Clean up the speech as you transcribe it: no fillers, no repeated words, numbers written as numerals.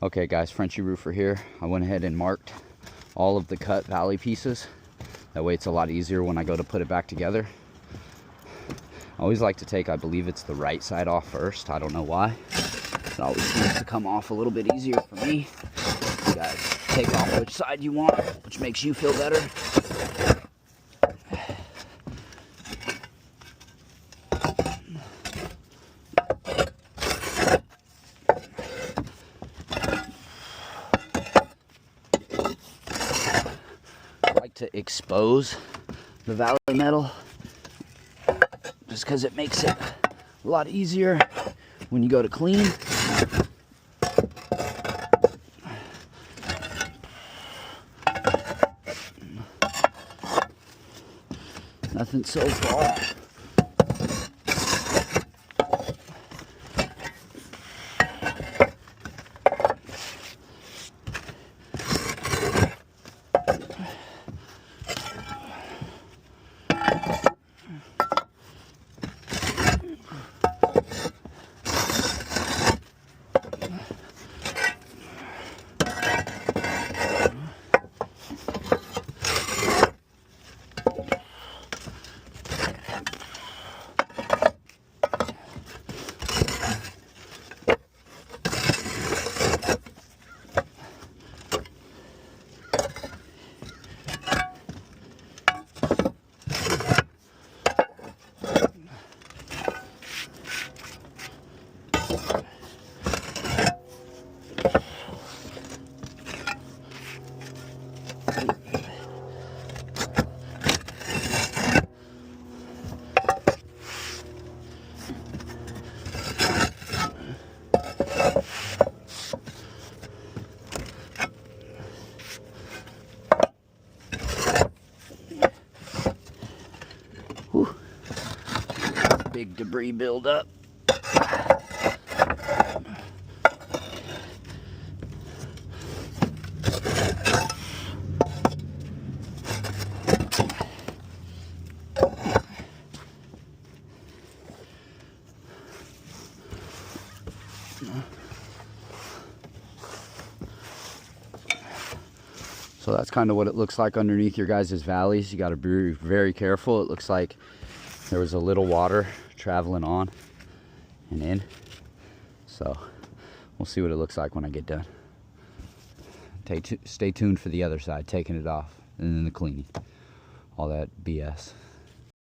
Okay guys, Frenchy Roofer here. I went ahead and marked all of the cut valley pieces. That way it's a lot easier when I go to put it back together. I always like to take, I believe it's the right side off first. I don't know why. It always seems to come off a little bit easier for me. You guys take off which side you want, which makes you feel better. To expose the valley metal just because it makes it a lot easier when you go to clean. Nothing so far. Whew. Big debris buildup. So that's kind of what it looks like underneath your guys' valleys. You got to be very careful. It looks like there was a little water traveling on and in. So we'll see what it looks like when I get done. Stay tuned for the other side, taking it off, and then the cleaning. All that BS.